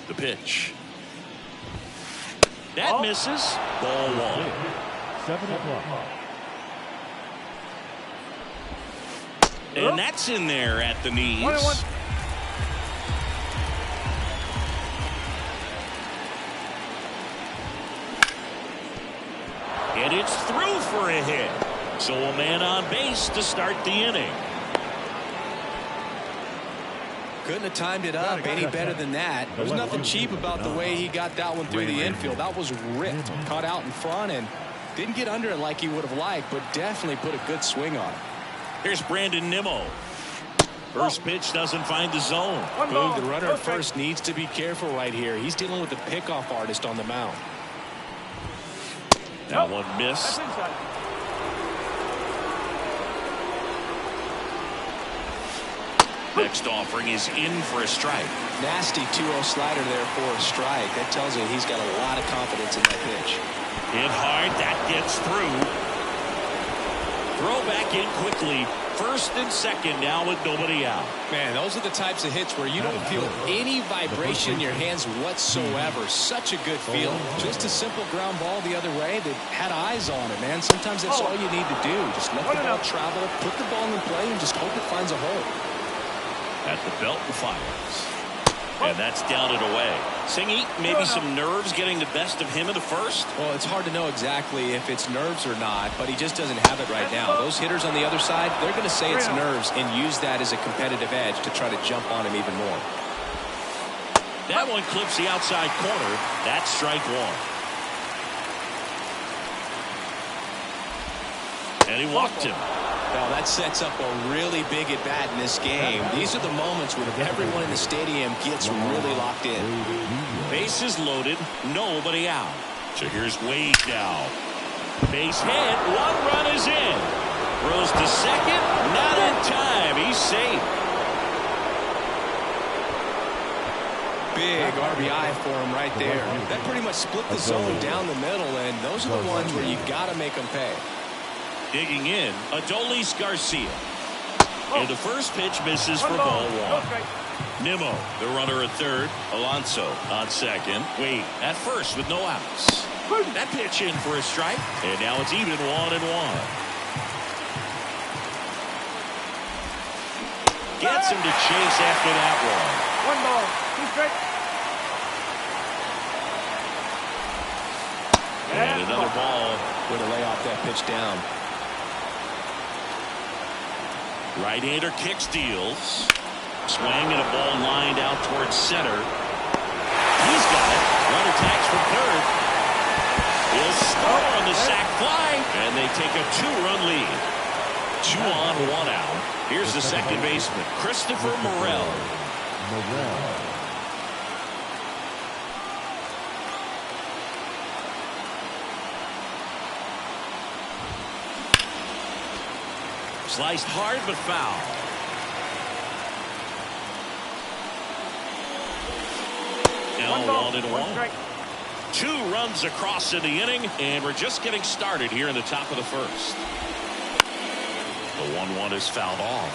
The pitch. That misses. Ball 1. 7 o'clock. And that's in there at the knees. And it's through for a hit. So a man on base to start the inning. Couldn't have timed it up any better than that. There's nothing cheap about the way he got that one through the infield. That was ripped, caught out in front, and didn't get under it like he would have liked, but definitely put a good swing on it. Here's Brandon Nimmo. First pitch doesn't find the zone. Boog, the runner at first needs to be careful right here. He's dealing with the pickoff artist on the mound. That one missed. Next offering is in for a strike. Nasty 2-0 slider there for a strike. That tells you he's got a lot of confidence in that pitch. Hit hard. That gets through. Throw back in quickly. First and second now with nobody out. Man, those are the types of hits where you don't feel any vibration in your hands whatsoever. Such a good feel. Just a simple ground ball the other way that had eyes on it, man. Sometimes that's all you need to do. Just let the ball travel, put the ball in play, and just hope it finds a hole. At the belt and fires. And that's down and away. Singy, maybe some nerves getting the best of him in the first? Well, it's hard to know exactly if it's nerves or not, but he just doesn't have it right now. Those hitters on the other side, they're going to say it's nerves and use that as a competitive edge to try to jump on him even more. That one clips the outside corner. That's strike 1. And he walked him. Well, that sets up a really big at bat in this game. These are the moments when everyone in the stadium gets really locked in. Bases loaded, nobody out. So here's Wade now. Base hit, 1 run is in. Throws to second, not in time. He's safe. Big RBI for him right there. That pretty much split the zone down the middle, and those are the ones where you got to make them pay. Digging in, Adolis Garcia. And the first pitch misses for ball 1. Nimmo, the runner at third. Alonso on second. Wade at first with no outs. That pitch in for a strike. And now it's even 1-1. Gets him to chase after that one. 1 ball, 2 strikes. And another ball. Way to lay off that pitch down. Right-hander kicks, deals. Swing and a ball lined out towards center. He's got it. Runner tags for third. He'll score on the sac fly. And they take a 2-run lead. 2 on, 1 out. Here's the second baseman, Christopher Morel. Sliced hard but foul. Now 1-1. 2 runs across in the inning, and we're just getting started here in the top of the first. The 1-1 is fouled off.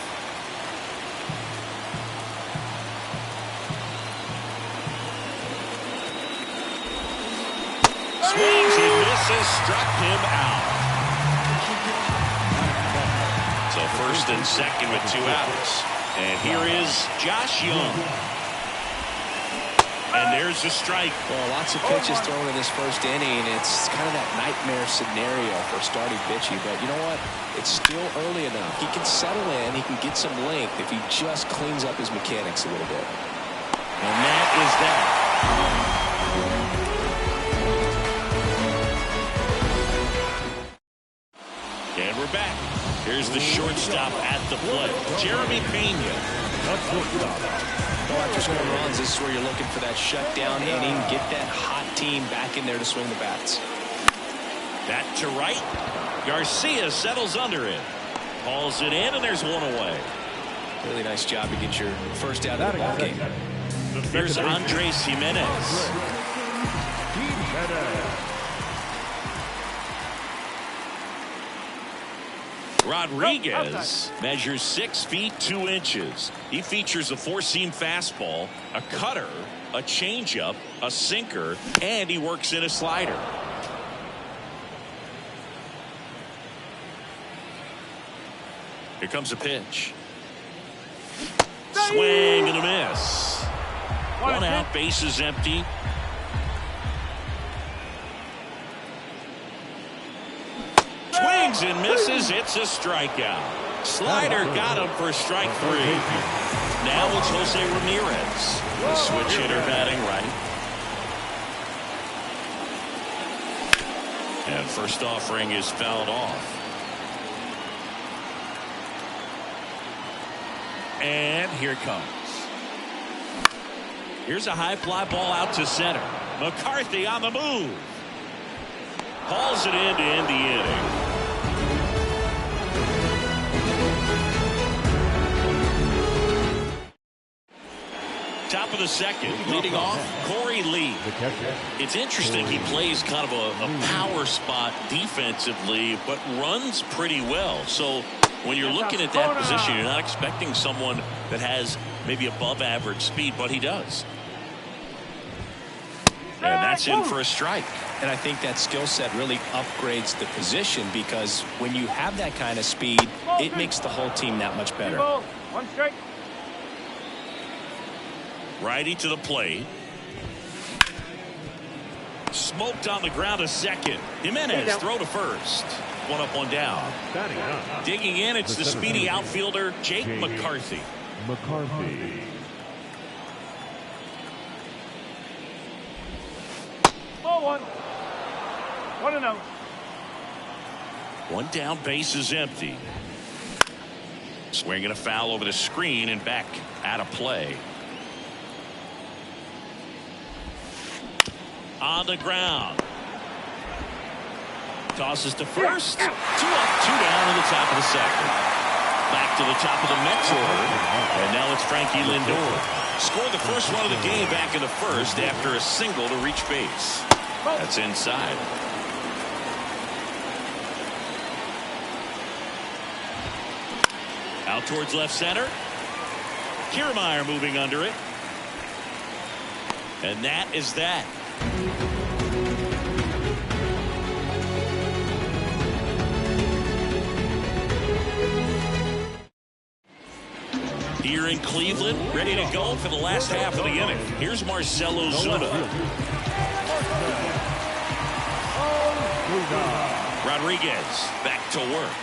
Swings and misses, struck him out. So first and second with 2 outs. And here is Josh Young. And there's a strike. Well, lots of pitches thrown in this first inning. It's kind of that nightmare scenario for starting pitching. But you know what? It's still early enough. He can settle in. He can get some length if he just cleans up his mechanics a little bit. And that is that. And we're back. Here's the shortstop at the plate, Jeremy Pena. Well, after scoring runs, this is where you're looking for that shutdown inning. Get that hot team back in there to swing the bats. That to right. Garcia settles under it. Hauls it in, and there's 1 away. Really nice job to get your first out of the ball game. Here's Andres Jimenez. Rodriguez measures 6 feet 2 inches. He features a 4-seam fastball, a cutter, a changeup, a sinker, and he works in a slider. Here comes a pitch. Swing and a miss. One out, bases empty. Swings and misses. It's a strikeout. Slider got him for strike 3. Now it's Jose Ramirez, the switch hitter batting right. And first offering is fouled off. And here it comes. Here's a high fly ball out to center. McCarthy on the move. Hauls it in to end the inning. Top of the second, leading off, Corey Lee. It's interesting, he plays kind of a power spot defensively, but runs pretty well. So when you're looking at that position, you're not expecting someone that has maybe above average speed, but he does. And that's in for a strike. And I think that skill set really upgrades the position, because when you have that kind of speed, it makes the whole team that much better. One strike. Righty to the plate. Smoked on the ground to second. Jimenez throw to first. One up, one down. Digging in, it's the speedy outfielder, Jake McCarthy. Ball one. 1-0. One down, base is empty. Swinging a foul over the screen and back out of play. On the ground. Tosses to first. 2 up, 2 down in the top of the second. Back to the top of the Mets order. And now it's Frankie Lindor. Scored the first run of the game back in the first after a single to reach base. That's inside. Out towards left center. Kiermaier moving under it. And that is that. Here in Cleveland, ready to go for the last half of the inning. Here's Marcell Ozuna. Rodriguez back to work.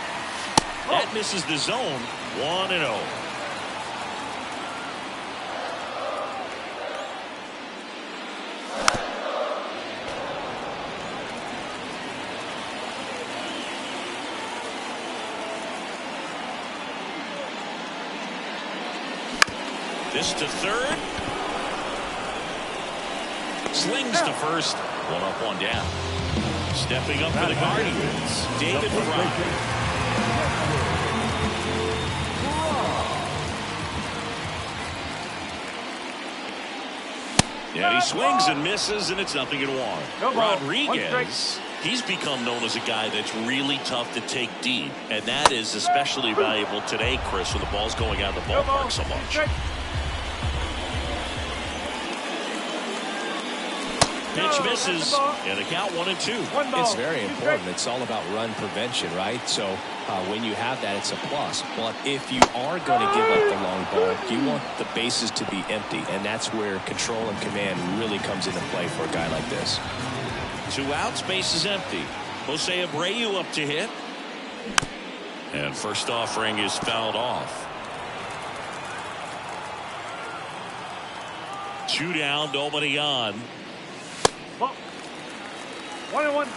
That misses the zone. 1-0. This to third. Slings to first. One up, one down. Stepping up for the Guardians, David Fry. And he swings and misses, and it's 0-1. Rodriguez, he's become known as a guy that's really tough to take deep, and that is especially valuable today, Chris, when the ball's going out of the ballpark so much. Pitch misses, and the count 1-2. It's very important. It's all about run prevention, right? So when you have that, it's a plus. But if you are going to give up the long ball, you want the bases to be empty, and that's where control and command really comes into play for a guy like this. 2 outs, base is empty. Jose Abreu up to hit. And first offering is fouled off. 2 down, nobody on. 1-1.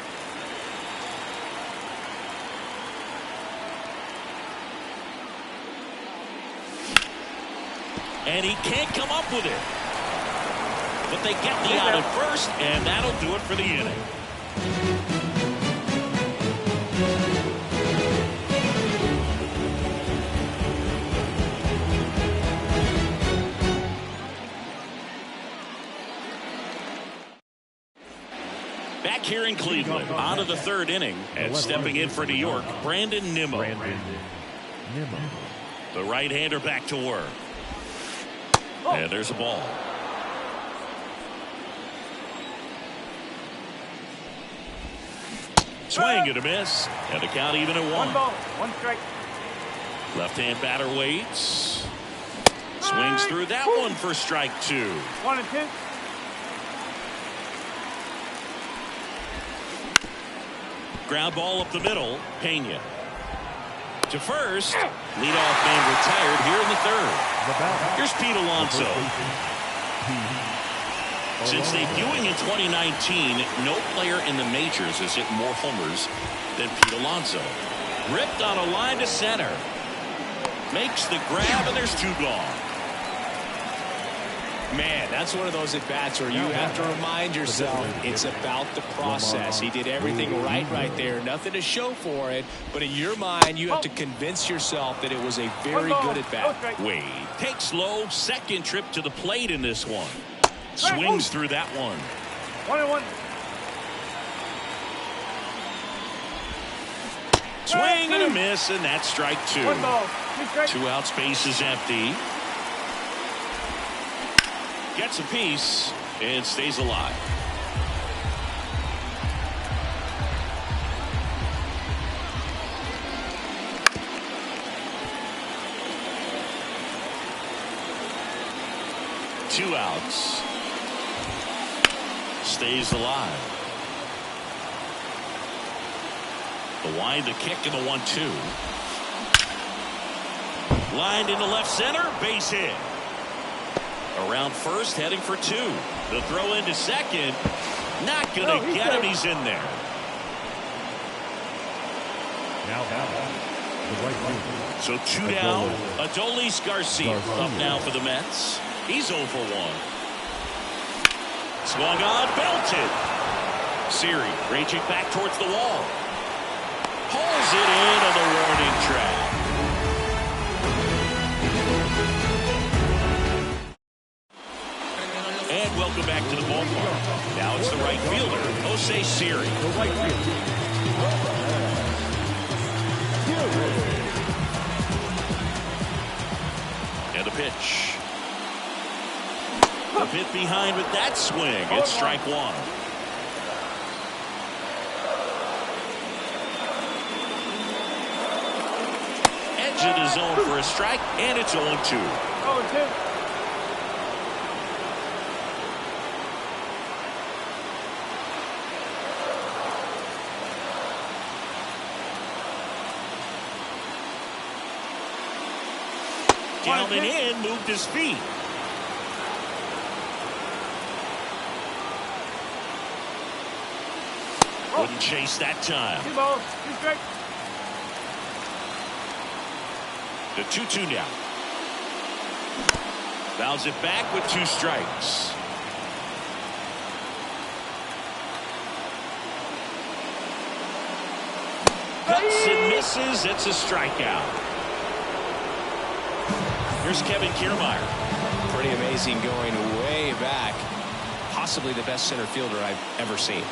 And he can't come up with it. But they get the out at first, and that'll do it for the inning. Back here in Cleveland, on to the third inning, and stepping in for New York, Brandon Nimmo. The right-hander back to work. And there's a ball. Swing and a miss. And the count even at 1. 1 ball, 1 strike. Left-hand batter waits. Swings through that one for strike 2. 1 and 2. Ground ball up the middle. Pena. To first. Leadoff man retired here in the 3rd. Here's Pete Alonso. Since debuting in 2019, no player in the majors has hit more homers than Pete Alonso. Ripped on a line to center. Makes the grab, and there's 2 gone. Man, that's one of those at-bats where you have to remind yourself it's about the process. He did everything right there. Nothing to show for it. But in your mind, you have to convince yourself that it was a very good at-bat. Wade takes low. Second trip to the plate in this one. Swings through that one. 1 and 1. Swing and a miss, and that's strike 2. 1 ball, 2 strikes. 2 out, space is empty. Gets a piece and stays alive. Two outs. Stays alive. The wind, the kick, and the 1-2. Lined into left center, base hit. Around first, heading for 2. The throw into second. Not going to get him. He's in there. So 2 down. Adolis Garcia up now for the Mets. He's 0 for 1. Swung on, belted. Siri raging back towards the wall. Pulls it in on the warning track. And welcome back to the ballpark. Now it's the right fielder, Jose Siri. And the pitch. A bit behind with that swing. It's strike 1. Edge of the zone for a strike, and it's 0-2. 0-2. Down and in, moved his feet. Wouldn't chase that time. 2 balls, 2 strikes. The 2-2 now. Fouls it back with 2 strikes. Cuts and misses. It's a strikeout. Here's Kevin Kiermaier. Pretty amazing going way back. Possibly the best center fielder I've ever seen.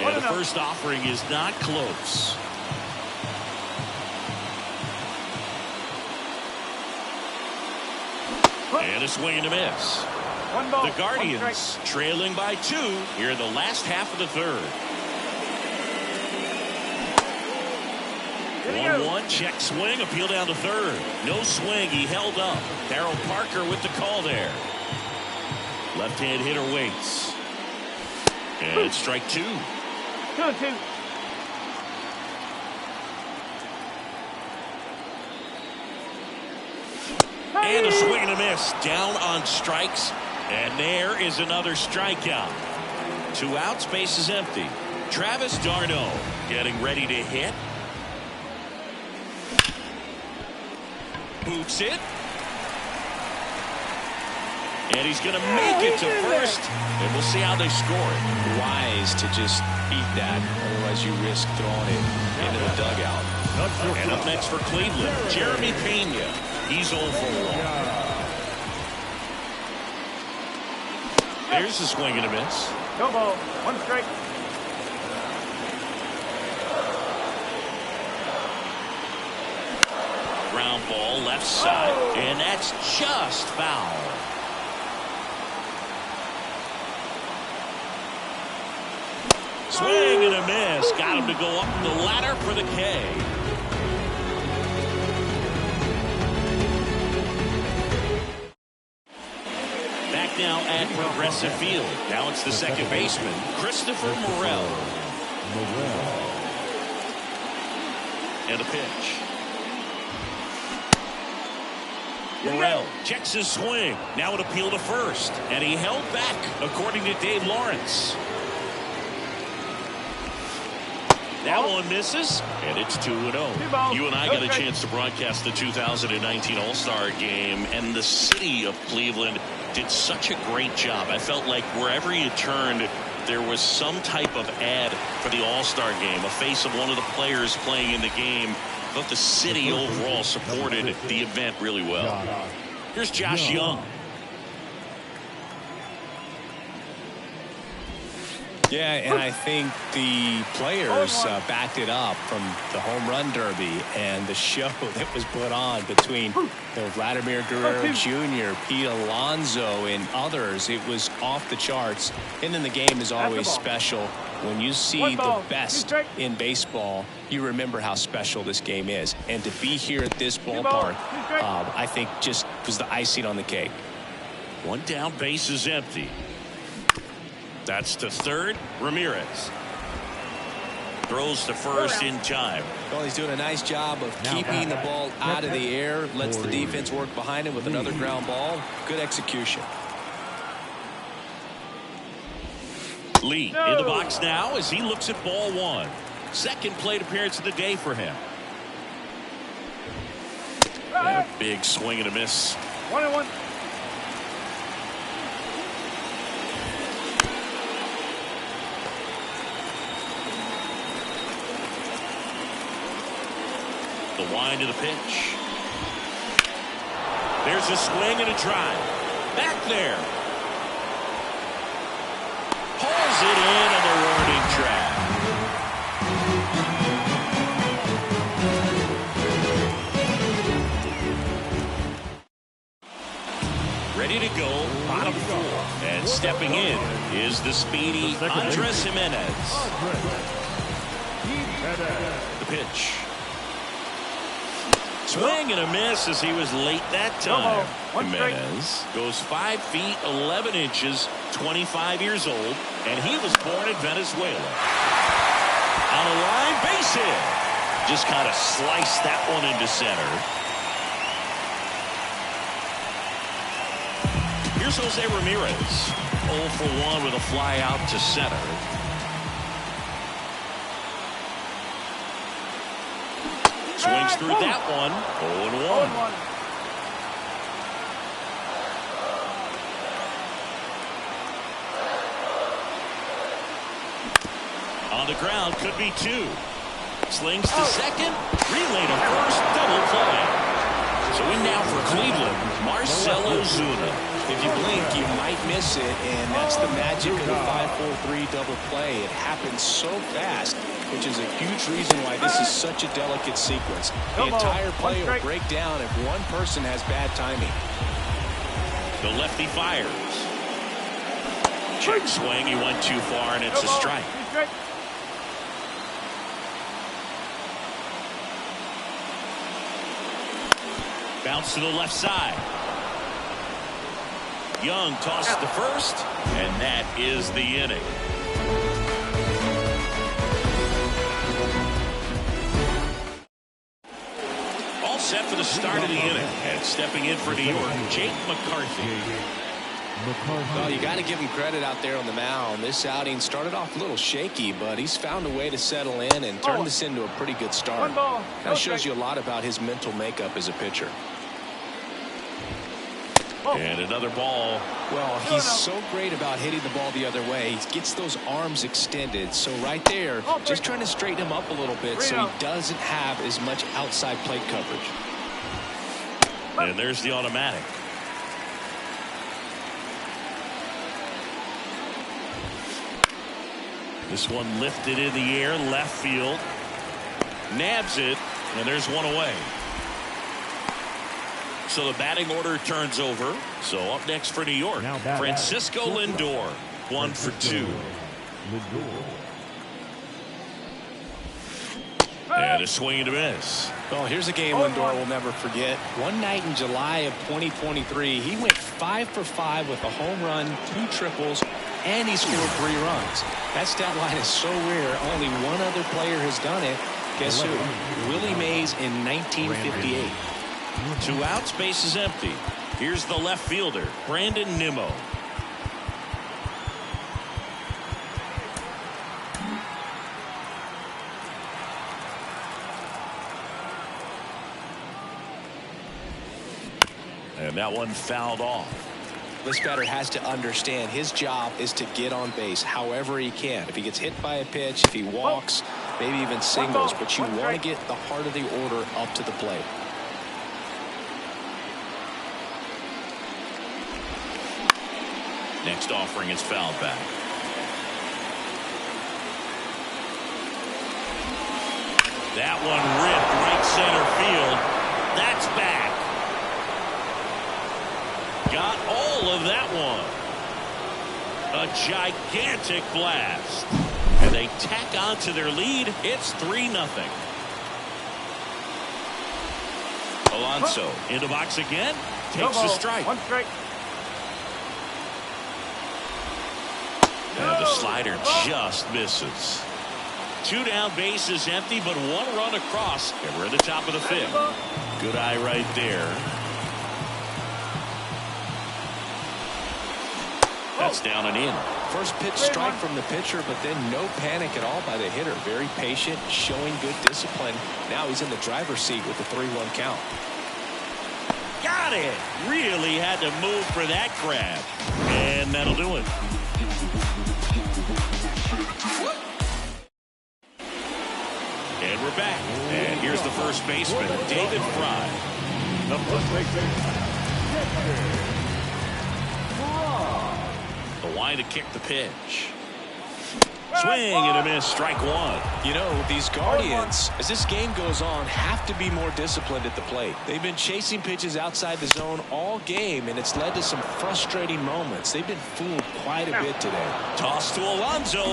And the first offering is not close. And a swing and a miss. 1 ball, The Guardians trailing by 2 here in the last half of the 3rd. 1-1, check swing, appeal down to 3rd. No swing, he held up. Darryl Parker with the call there. Left-hand hitter waits. And it's strike 2. 2-2. And a swing and a miss. Down on strikes. And there is another strikeout. 2 outs, base is empty. Travis d'Arnaud getting ready to hit. Boots it. And he's going to make it to first. And we'll see how they score it. Wise to just eat that. Otherwise, you risk throwing it into the dugout. And up next for Cleveland, Jeremy Pena. He's 0 for 1. There's a swing and a miss. No ball, 1 strike. Ground ball left side, and that's just foul. Swing and a miss. Got him to go up the ladder for the K. Back now at Progressive Field. Now it's the second baseman, Christopher Morel. And a pitch. Morel checks his swing. Now an appeal to first. And he held back, according to Dave Lawrence. That one misses, and it's 2-0. You and I got a chance to broadcast the 2019 All-Star Game, and the city of Cleveland did such a great job. I felt like wherever you turned, there was some type of ad for the All-Star Game, a face of one of the players playing in the game. I thought the city overall supported the event really well. Here's Josh Young. Yeah, and I think the players backed it up from the home run derby and the show that was put on between Vladimir Guerrero Jr., Pete Alonso, and others. It was off the charts. And then the game is always special. When you see the best in baseball, you remember how special this game is. And to be here at this ballpark, I think just was the icing on the cake. One down, base is empty. That's to third. Ramirez throws to first in time. Well, he's doing a nice job of keeping the ball out of the air, lets the defense work behind him with another ground ball. Good execution. Lee in the box now as he looks at ball one. Second plate appearance of the day for him. And a big swing and a miss. 1-1. The wind of the pitch. There's a swing and a drive. Back there. Pulls it in on the warning track. Ready to go, bottom four. And stepping in is the speedy Andres Jimenez. The pitch. Swing and a miss as he was late that time. Jimenez goes 5 feet 11 inches, 25 years old, and he was born in Venezuela. On a line, base hit. Just kind of sliced that one into center. Here's Jose Ramirez, 0 for 1 with a fly out to center. Swings through that one. 0-1. On the ground, could be 2. Slings to second. Relay to first. Double play. So in now for Cleveland, Marcell Ozuna. If you blink, you might miss it, and that's the magic of the 5-4-3 double play. It happens so fast, which is a huge reason why this is such a delicate sequence. The entire play will break down if one person has bad timing. The lefty fires. Check swing. He went too far, and it's a strike. Bounce to the left side. Young tosses to first, and that is the inning. All set for the start of the inning. And stepping in for New York, Jake McCarthy. Well, you got to give him credit out there on the mound. This outing started off a little shaky, but he's found a way to settle in and turn this into a pretty good start. That shows you a lot about his mental makeup as a pitcher. And another ball. Well, he's so great about hitting the ball the other way. He gets those arms extended. So right there, just trying to straighten him up a little bit so he doesn't have as much outside plate coverage. And there's the automatic. This one lifted in the air, left field. Nabs it, and there's one away. So the batting order turns over. So up next for New York, Francisco Lindor, 1 for 2. And a swing and a miss. Well, here's a game Lindor will never forget. One night in July of 2023, he went 5 for 5 with a home run, 2 triples, and he scored 3 runs. That stat line is so rare. Only one other player has done it. Guess who? Willie Mays in 1958. 2 outs, base is empty. Here's the left fielder, Brandon Nimmo. And that one fouled off. This batter has to understand his job is to get on base however he can. If he gets hit by a pitch, if he walks, maybe even singles, but you want to get the heart of the order up to the plate. Next offering is fouled back. That one ripped right center field. That's back. Got all of that one. A gigantic blast. And they tack on to their lead. It's 3-0. Alonso in the box again. Takes the strike. 1 strike. And the slider just misses. 2 down, base is empty, but 1 run across. And we're at the top of the 5th. Good eye right there. That's down and in. First pitch strike from the pitcher, but then no panic at all by the hitter. Very patient, showing good discipline. Now he's in the driver's seat with the 3-1 count. Got it. Really had to move for that grab. And that'll do it. And we're back. And here's the first baseman, David Fry. The first baseman. The line to kick the pitch. Swing and a miss, strike 1. You know, these Guardians, as this game goes on, have to be more disciplined at the plate. They've been chasing pitches outside the zone all game, and it's led to some frustrating moments. They've been fooled quite a bit today. Toss to Alonso,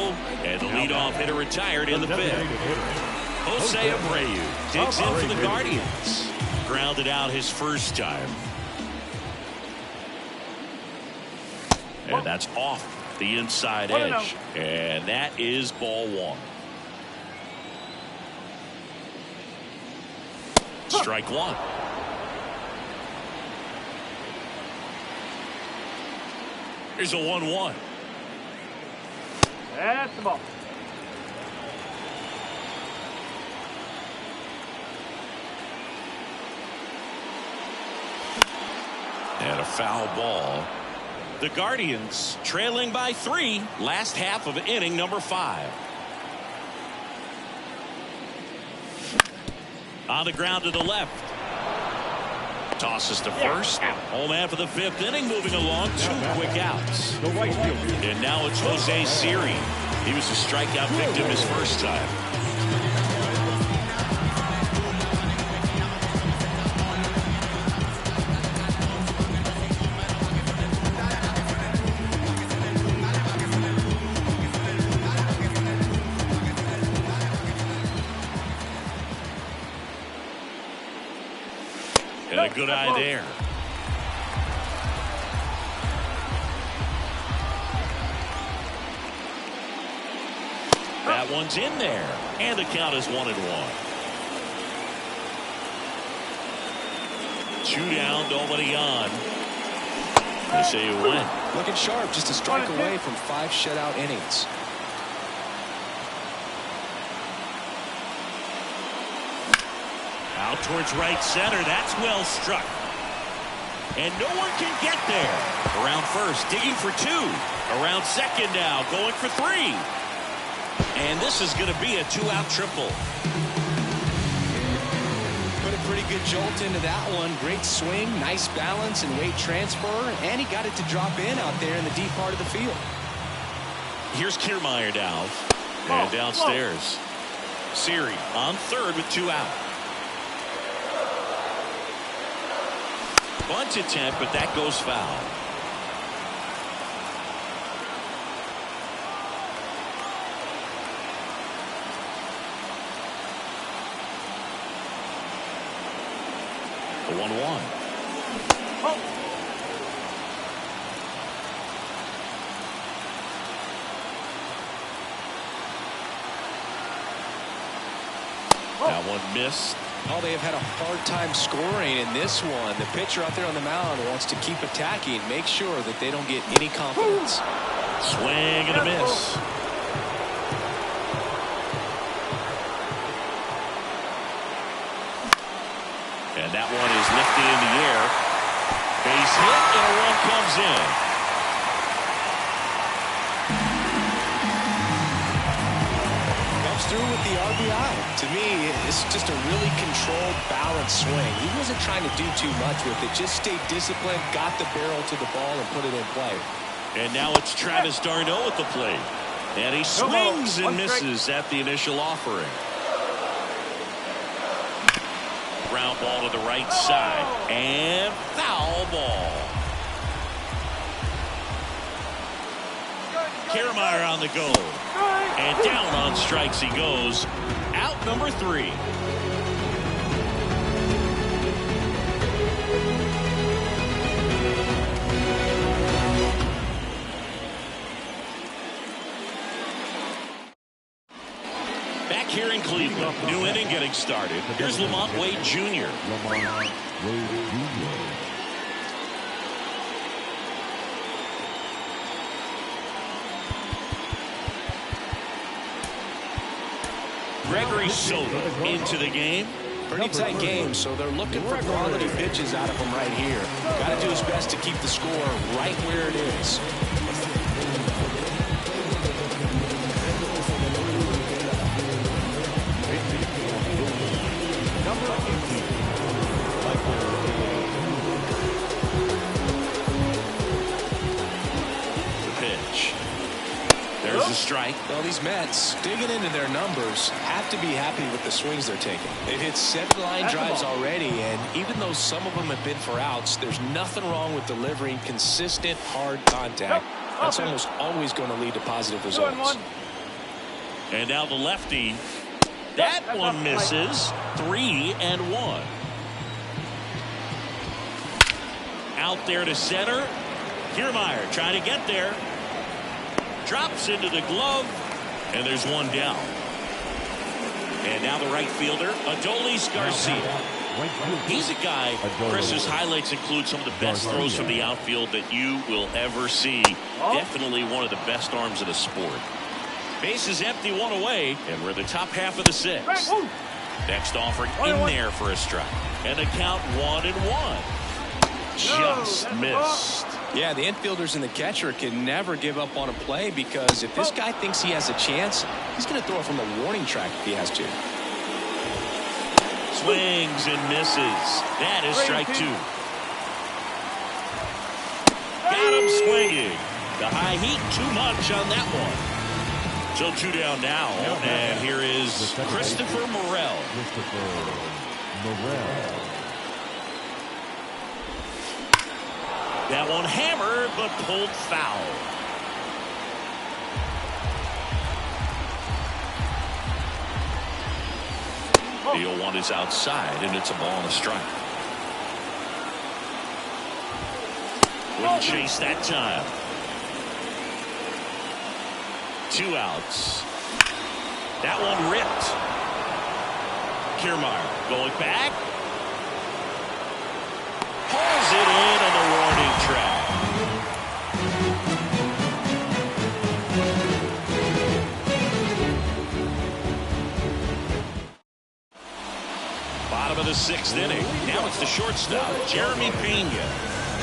and the leadoff hitter retired in the 5th. Jose Abreu digs in for the Guardians. Grounded out his first time. And that's off the inside edge. And that is ball 1. Strike 1. Here's a 1-1. That's the ball. And a foul ball. The Guardians trailing by 3, last half of inning number 5. On the ground to the left. Tosses to first. Home half of the 5th inning, moving along. 2 quick outs. And now it's Jose Siri. He was a strikeout victim his first time. And a good eye there. That one's in there. And the count is 1-1. 2 down, nobody on. They say you win. Looking sharp, just a strike away from 5 shutout innings. Out towards right center. That's well struck. And no one can get there. Around first, digging for 2. Around second now, going for 3. And this is going to be a 2-out triple. Put a pretty good jolt into that one. Great swing, nice balance and weight transfer. And he got it to drop in out there in the deep part of the field. Here's Kiermaier now. And downstairs. Siri on third with 2 out. Bunt attempt, but that goes foul. 1-1. That one missed. Oh, they have had a hard time scoring in this one. The pitcher out there on the mound wants to keep attacking, make sure that they don't get any confidence. Swing and a miss. And that one is lifted in the air. Base hit and a run comes in. Comes through with the RBI. To me, it's just a really controlled, balanced swing. He wasn't trying to do too much with it. Just stayed disciplined, got the barrel to the ball, and put it in play. And now it's Travis d'Arnaud at the plate. And he swings and misses at the initial offering. Ground ball to the right side. And foul ball. Kiermaier on the go. And down on strikes he goes. Out number 3. Back here in Cleveland, new inning getting started. Here's LaMonte Wade Jr. Gregory Soto into the game. Pretty tight game, so they're looking for quality pitches out of him right here. Got to do his best to keep the score right where it is. There's a strike. Well, these Mets, digging into their numbers, have to be happy with the swings they're taking. They've hit 7 line drives already, and even though some of them have been for outs, there's nothing wrong with delivering consistent, hard contact. That's almost always going to lead to positive results. And now the lefty. That one misses. 3-1. Out there to center. Kiermaier trying to get there. Drops into the glove, and there's one down. And now the right fielder, Adolis Garcia. He's a guy, Chris's highlights include some of the best throws from the outfield that you will ever see. Definitely one of the best arms in the sport. Base is empty, 1 away, and we're in the top half of the 6th. Next offering in there for a strike. And the count 1-1. Just missed. Yeah, the infielders and the catcher can never give up on a play because if this guy thinks he has a chance, he's going to throw it from the warning track if he has to. Swings and misses. That is strike 2. Got him swinging. The high heat too much on that one. So 2 down now. And here is Christopher Morel. That one hammered, but pulled foul. The 0-1 is outside, and it's a ball and a strike. Wouldn't chase that time. 2 outs. That one ripped. Kiermaier going back. Pulls it in on the warning track. Bottom of the 6th inning. Now it's the shortstop, Jeremy Pena.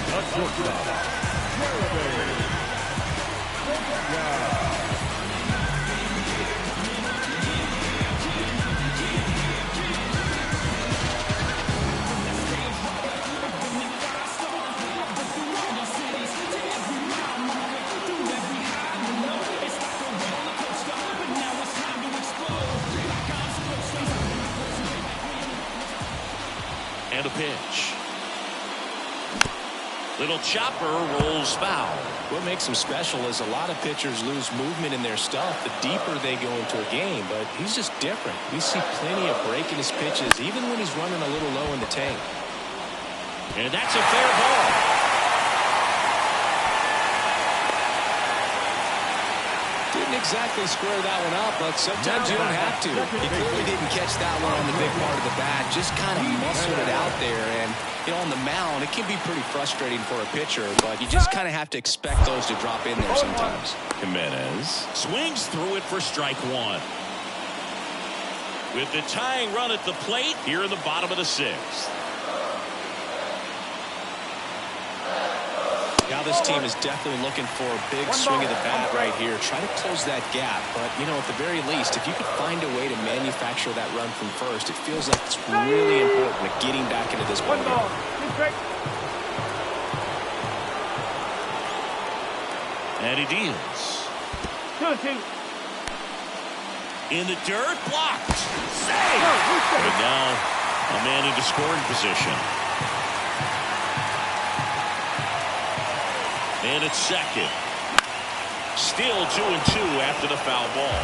The shortstop, Jeremy Pena. And a pitch. Little chopper rolls foul. What makes him special is a lot of pitchers lose movement in their stuff the deeper they go into a game, but he's just different. We see plenty of break in his pitches, even when he's running a little low in the tank. And that's a fair ball. Didn't exactly square that one up, but sometimes you don't have to. He clearly didn't catch that one on the big part of the bat. Just kind of muscled it out there. And, you know, on the mound, it can be pretty frustrating for a pitcher, but you just kind of have to expect those to drop in there sometimes. Jimenez swings through it for strike one. With the tying run at the plate here in the bottom of the sixth. Now this team is definitely looking for a big swing of the bat right here. Try to close that gap. But, you know, at the very least, if you could find a way to manufacture that run from first, it feels like it's really important at getting back into this ball game. And he deals. 2-2. In the dirt, blocked. Save! And now a man into scoring position. And it's second. Still 2-2 after the foul ball.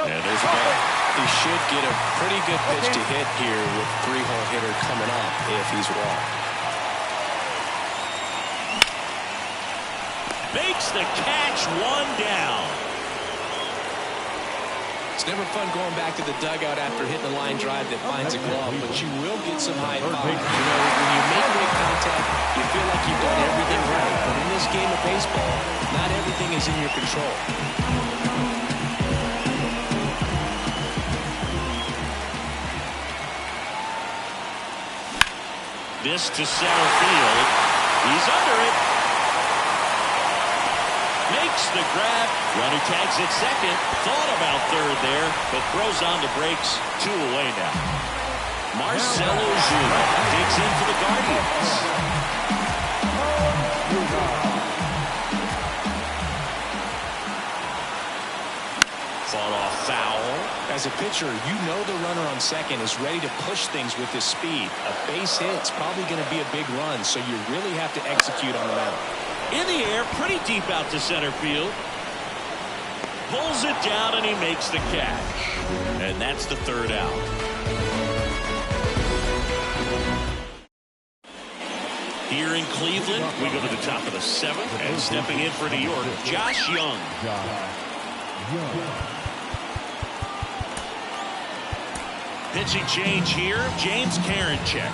And there's a ball. He should get a pretty good pitch to hit here with three-hole hitter coming up if he's wrong. Makes the catch, one down. It's never fun going back to the dugout after hitting a line drive that finds a glove, but you will get some high five. You know, when you make great contact, you feel like you've done everything right. But in this game of baseball, not everything is in your control. This to center field. He's under it. Makes the grab. Runner tags at second. Thought about third there, but throws on the brakes. 2 away now. Marcell Ozuna digs in for the Guardians. Fought off foul. As a pitcher, you know the runner on second is ready to push things with his speed. A base hit's probably going to be a big run, so you really have to execute on the mound. In the air, pretty deep out to center field. Pulls it down and he makes the catch. And that's the third out. Here in Cleveland, we go to the top of the 7th, and stepping in for New York, Josh Young. Pitching change here, James Karinchak.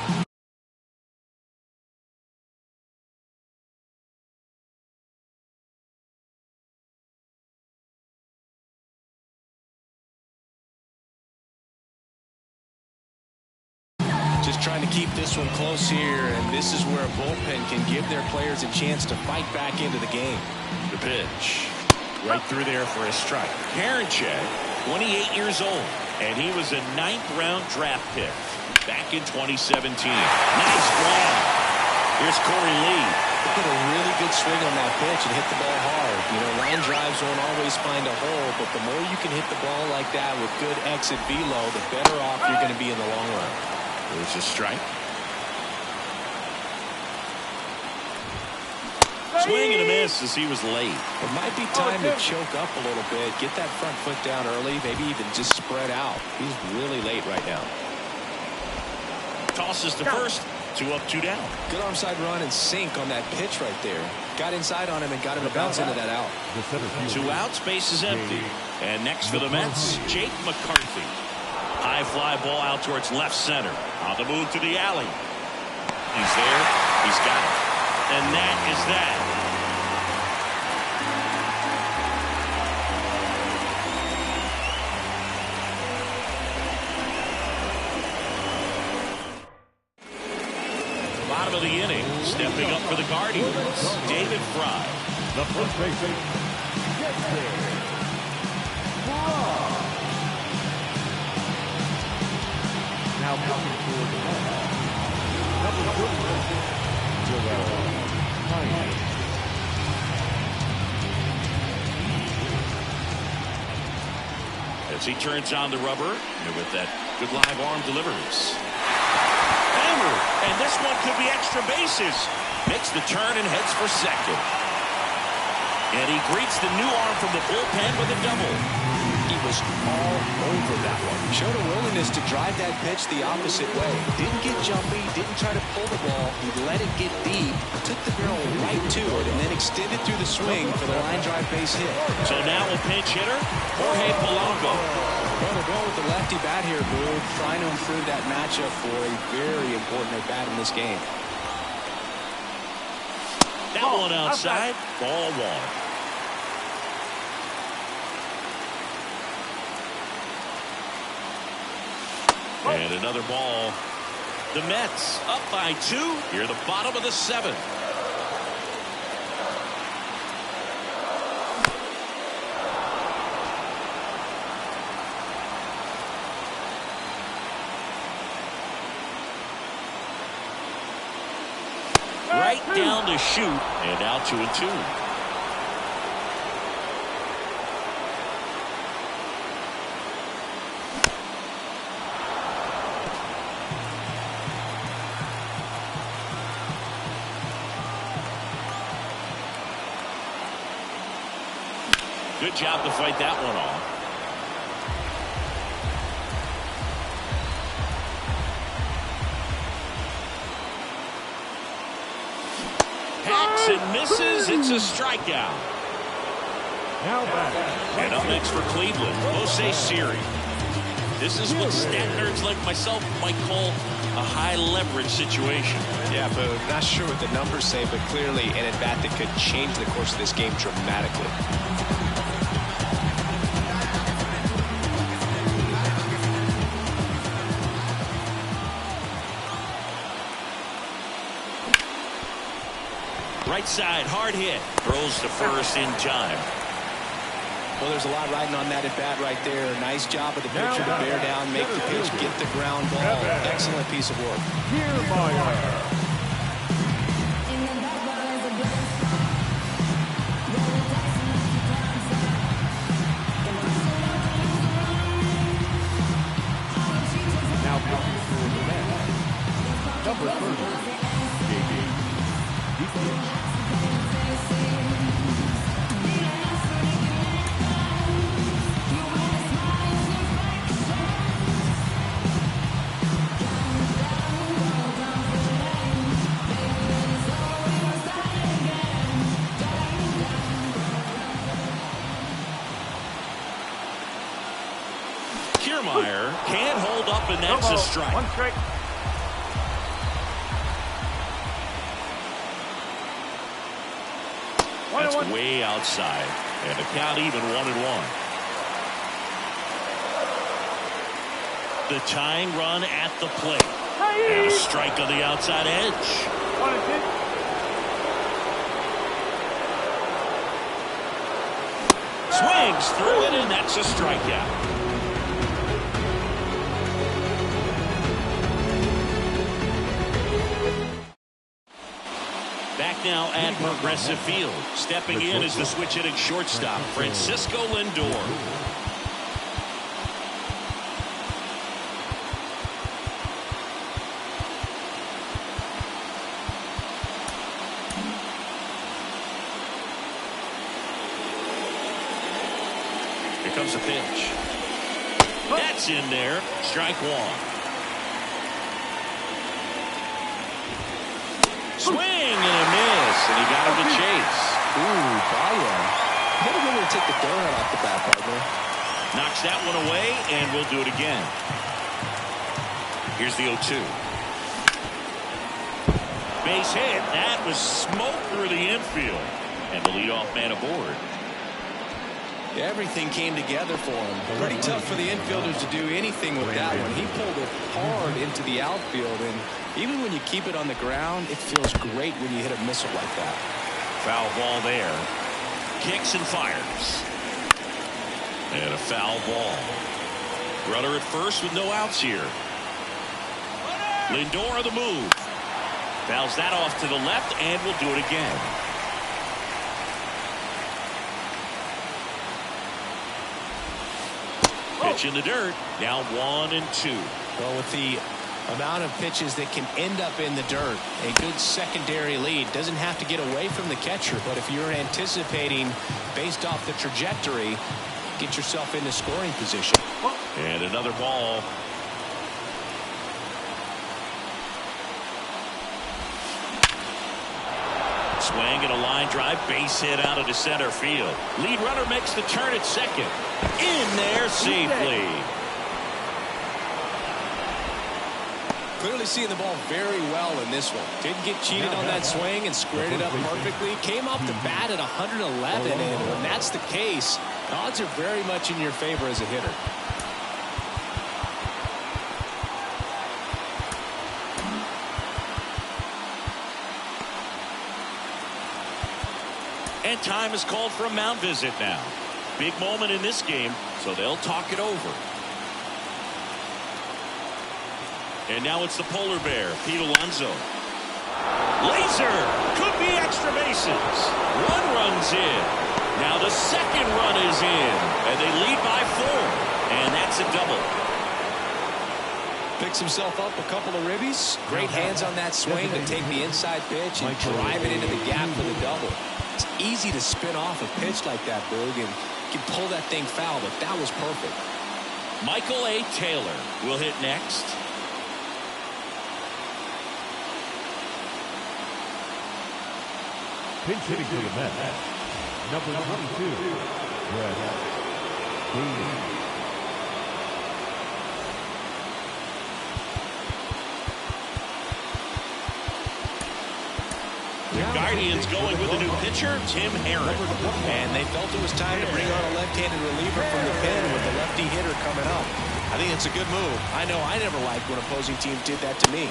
Just trying to keep this one close here, and this is where a bullpen can give their players a chance to fight back into the game. The pitch. Right through there for a strike. Karinchak, 28 years old, and he was a 9th-round draft pick back in 2017. Nice grab. Here's Corey Lee. Put a really good swing on that pitch and hit the ball hard. You know, line drives won't always find a hole, but the more you can hit the ball like that with good exit velo, the better off you're going to be in the long run. There's a strike. Swing and a miss as he was late. It might be time to choke up a little bit, get that front foot down early, maybe even just spread out. He's really late right now. Tosses to first. 2 up, 2 down. Good onside run and sink on that pitch right there. Got inside on him and got him to bounce into that out. 2 outs, base is empty. And next for the Mets, Jake McCarthy. High fly ball out towards left center. On the move to the alley. He's there. He's got it. And that is that. Bottom of the inning, stepping up for the Guardians, David Fry. The first baseman, now coming toward the line. Number 30, Joel Pine. As he turns on the rubber, and with that good live arm delivers. Hammer, and this one could be extra bases. Makes the turn and heads for second. And he greets the new arm from the bullpen with a double. he was all over that one. Showed a willingness to drive that pitch the opposite way. Didn't get jumpy, didn't try to pull the ball. He let it get deep, took the barrel right to it, and then extended through the swing for the line drive base hit. So now a pinch hitter, Jorge Polanco. Well, they're going with the lefty bat here, Boog, trying to improve that matchup for a very important at-bat in this game. That one outside, ball one. And another ball. The Mets up by 2 here, the bottom of the 7th. Right down to shoot, and out 2-2. Good job to fight that one off. Hacks and misses. It's a strikeout. Now back. And up next for Cleveland, Jose Siri. This is what stat nerds like myself might call a high leverage situation. Yeah, but not sure what the numbers say, but clearly an at-bat that could change the course of this game dramatically. Right side, hard hit. Throws to first in time. Well, there's a lot riding on that at-bat right there. Nice job of the pitcher to bear down, make the pitch, get the ground ball. Excellent piece of work. Now pitching for the Mets, number 30, J.J. Diekman. Kiermaier can't hold up, and that's a strike. One strike. That's way outside, and the count even 1-1. The tying run at the plate, and a strike on the outside edge. 1-2. Swings through it, and that's a strikeout. Back now at Progressive Field. Stepping in is the switch hitting shortstop, Francisco Lindor. Here comes a pitch. That's in there. Strike one. Swing and a miss, and he got him to chase. Ooh, Baya. Better remember to take the donut off the bat, partner. Knocks that one away, and we'll do it again. Here's the 0-2. Base hit. That was smoke through the infield. And the leadoff man aboard. Everything came together for him. Pretty tough for the infielders to do anything with that one. He pulled it hard into the outfield, and even when you keep it on the ground, it feels great when you hit a missile like that. Foul ball there. Kicks and fires. And a foul ball. Runner at first with no outs here. Lindor the move. Fouls that off to the left, and we'll do it again. Pitch in the dirt. Now 1-2. Well, with the amount of pitches that can end up in the dirt, a good secondary lead doesn't have to get away from the catcher, but if you're anticipating based off the trajectory, get yourself into scoring position. And another ball. Swing and a line drive, base hit out into center field. Lead runner makes the turn at second. In there safely. Clearly seeing the ball very well in this one. Didn't get cheated on that swing and squared it up perfectly. Came off the bat at 111, and when that's the case, odds are very much in your favor as a hitter. And time is called for a mound visit now. Big moment in this game, so they'll talk it over. And now it's the polar bear, Pete Alonso. Laser! Could be extra bases. One run's in. Now the second run is in. And they lead by 4. And that's a double. Picks himself up a couple of ribbies. Great hands on that swing to take the inside pitch and drive it into the gap for the double. It's easy to spin off a pitch like that, Boog, and can pull that thing foul, but that was perfect. Michael A. Taylor will hit next. Pinch hitting for the Mets, number 22, Brett Baty. The Guardians going with a new pitcher, Tim Herron. And they felt it was time to bring on a left-handed reliever from the pen with the lefty hitter coming up. I think it's a good move. I know I never liked when opposing teams did that to me.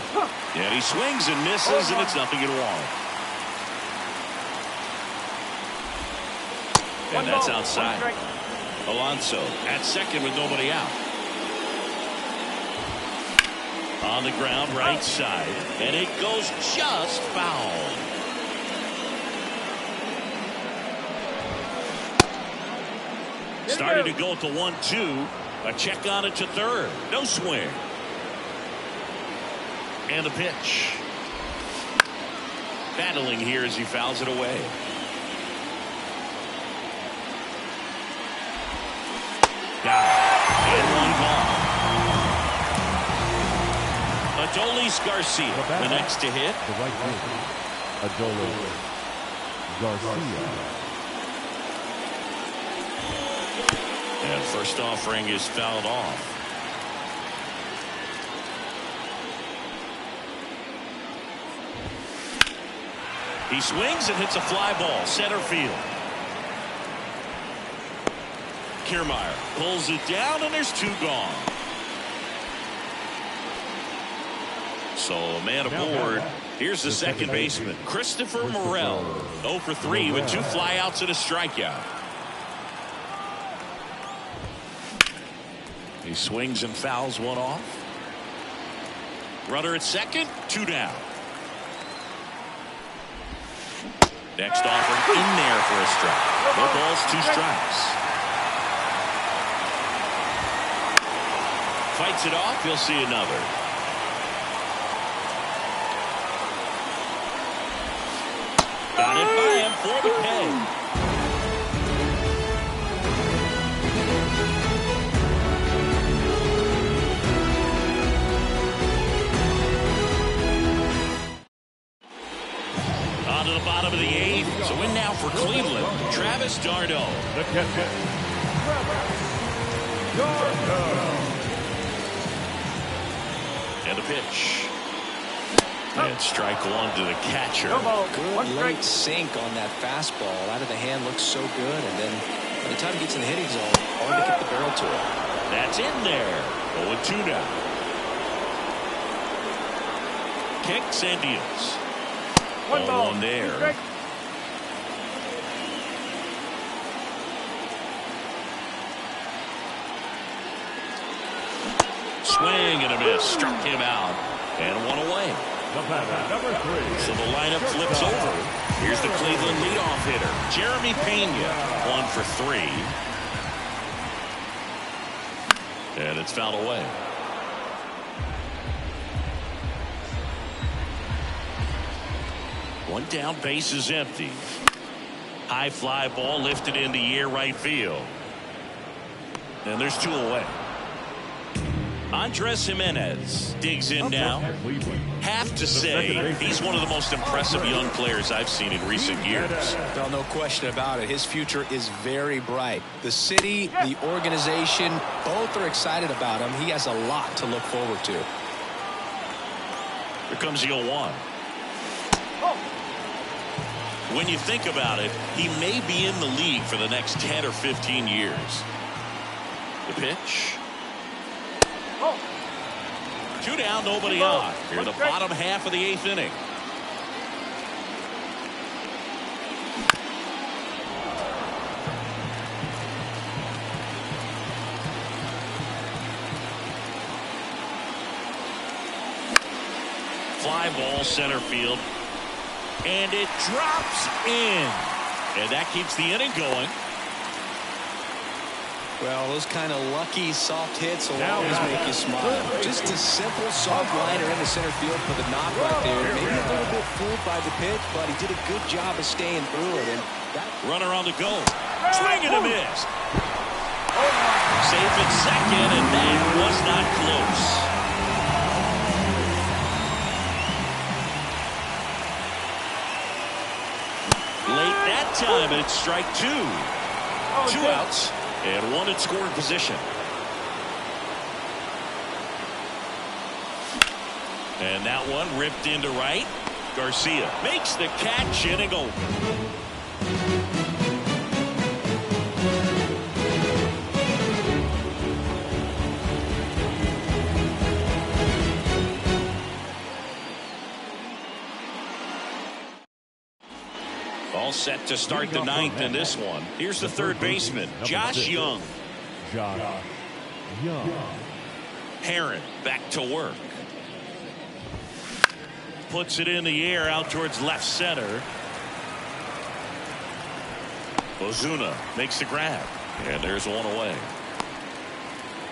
Yeah, he swings and misses, and it's nothing at all. And that's outside. Alonso at second with nobody out. On the ground, right side. And it goes just foul. Started to go at the 1-2. A check on it to third. No swing. And the pitch. Battling here as he fouls it away. Down. And one ball. Adolis Garcia, the next to hit. The right fielder, Adolis Garcia. And first offering is fouled off. He swings and hits a fly ball, center field. Kiermaier pulls it down, and there's 2 gone. So a man aboard. Here's the second baseman, Christopher Morel. 0 for 3 with 2 flyouts and a strikeout. He swings and fouls one off. Runner at second, 2 down. Next offering in there for a strike. No balls, 2 strikes. Fights it off, you'll see another. Got it by him for the pay. On to the bottom of the 8th. So in now for Cleveland, Travis d'Arnaud. The catcher, Travis d'Arnaud. And a pitch. And strike 1 to the catcher. Good late sink on that fastball. Out of the hand, looks so good. And then by the time he gets in the hitting zone, hard to get the barrel to it. That's in there. 0-2 now. Kicks and deals. 1 there. Swing and a miss. Struck him out. And 1 away. Number 3. So the lineup flips over. Here's the Cleveland leadoff hitter, Jeremy Pena. 1 for 3. And it's fouled away. One down, base is empty. High fly ball lifted in the air right field. And there's 2 away. Andres Gimenez digs in now. Have to say, he's one of the most impressive young players I've seen in recent years. Well, no question about it. His future is very bright. The city, the organization, both are excited about him. He has a lot to look forward to. Here comes the 0-1. When you think about it, he may be in the league for the next 10 or 15 years. The pitch. 2 down, nobody on. Here in the bottom half of the 8th inning. Fly ball center field. And it drops in. And that keeps the inning going. Well, those kind of lucky soft hits will always make you smile. Just a simple soft liner in the center field for the knock right there. Maybe a little bit fooled by the pitch, but he did a good job of staying through it. And that runner on the go. Swing and a miss. Safe at second, and that was not close. Late that time, and it's strike 2. 2 outs. And 1 in scoring position. And that one ripped into right. Garcia makes the catch, inning over. All set to start the 9th in this one. Here's the third baseman, Josh Young. Herron back to work. Puts it in the air out towards left center. Ozuna makes the grab. And there's 1 away.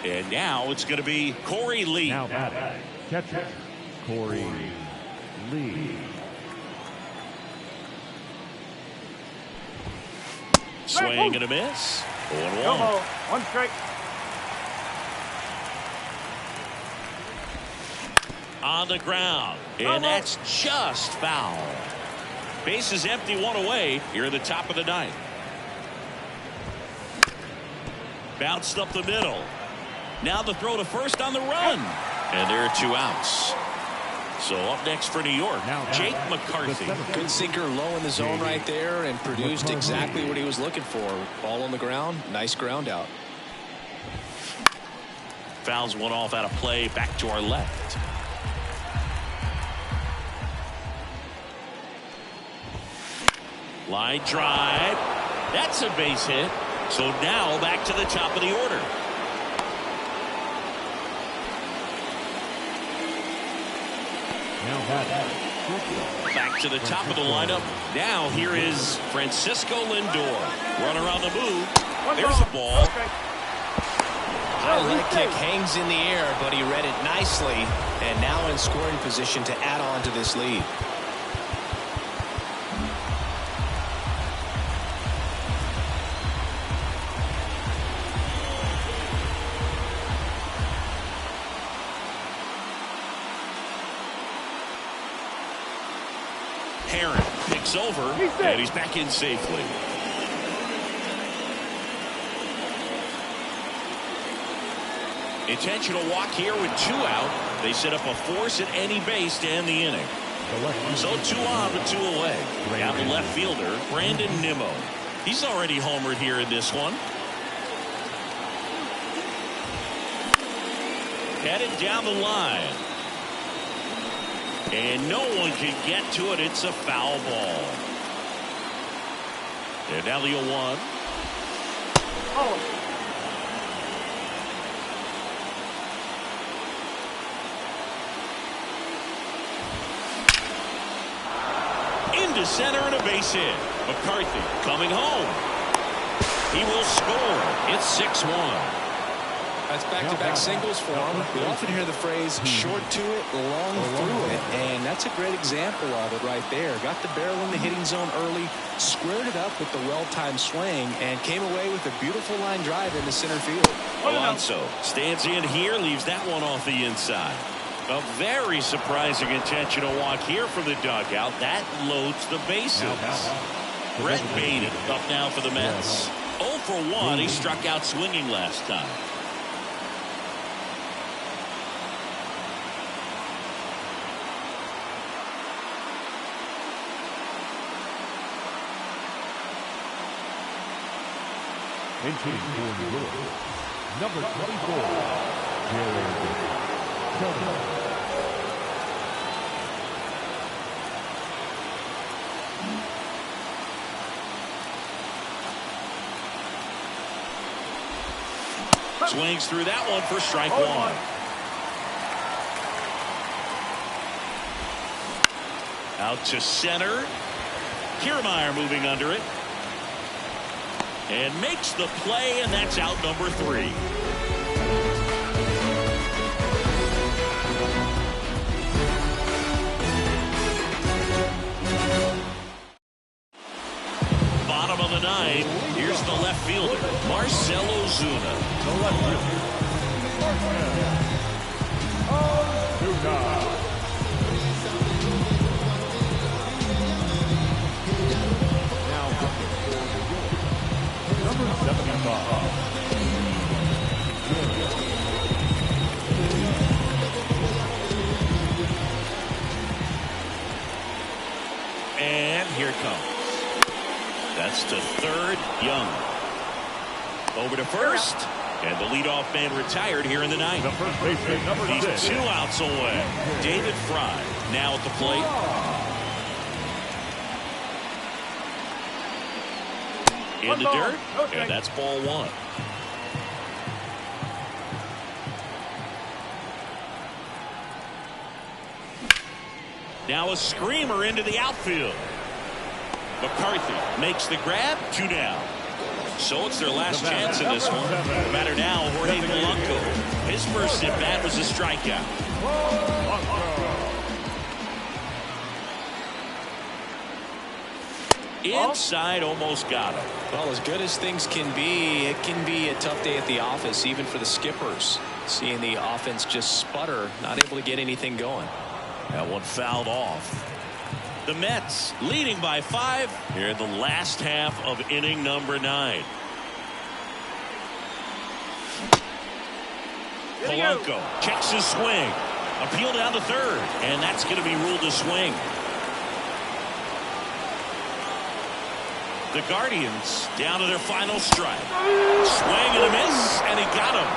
And now it's going to be Corey Lee. Now catcher, Corey Lee. Swing and a miss. 0-1. 1 strike. On the ground. And that's just foul. Base is empty, 1 away here in the top of the 9th. Bounced up the middle. Now the throw to first on the run. And there are 2 outs. So up next for New York, Jake McCarthy. Good sinker low in the zone right there and produced exactly what he was looking for. Ball on the ground, nice ground out. Fouls 1 off out of play, back to our left. Line drive. That's a base hit. So now back to the top of the order. Back to the top of the lineup. Now here is Francisco Lindor. Runner on the move. There's a ball. High leg kick hangs in the air, but he read it nicely. And now in scoring position to add on to this lead. Herron picks over, and he's back in safely. Intentional walk here with 2 out. They set up a force at any base to end the inning. So 2 on with 2 away. Down the left fielder, Brandon Nimmo. He's already homered here in this one. Headed down the line. And no one can get to it. It's a foul ball. And now the 0-1. Into center and a base hit. McCarthy coming home. He will score. It's 6-1. That's back-to-back singles for him. We often hear the phrase short to it, long through it, and that's a great example of it right there. Got the barrel in the hitting zone early, squared it up with the well-timed swing, and came away with a beautiful line drive into center field. Alonso stands in here, leaves that one off the inside. A very surprising intentional walk here from the dugout. That loads the bases. Brett Baty up now for the Mets. 0 for 1. He struck out swinging last time. Entering for New York, number 24, Jared Kelly. Swings through that one for strike one. Out to center. Kiermaier moving under it. And makes the play, and that's out number 3. Bottom of the 9. Here's the left fielder, Marcell Ozuna. The left fielder, Marcell Ozuna. Number 75. And here it comes. That's to third, Young. Over to first. And the leadoff man retired here in the 9th. The first baseman, number 6. He's 2 outs away. David Fry now at the plate. In the dirt, and that's ball 1. Now a screamer into the outfield. McCarthy makes the grab, 2 down. So it's their last chance in this one. The batter now, Jorge Polanco. His first at bat was a strikeout. Inside, almost got him. Well, as good as things can be, it can be a tough day at the office, even for the skippers. Seeing the offense just sputter, not able to get anything going. That one fouled off. The Mets leading by 5 here in the last half of inning number 9. Polanco checks his swing. Appeal down to third, and that's going to be ruled a swing. The Guardians down to their final strike. Swing and a miss, and he got him.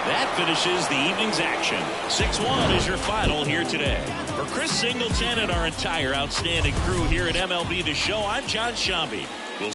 That finishes the evening's action. 6-1 is your final here today. For Chris Singleton and our entire outstanding crew here at MLB The Show, I'm John Shambi.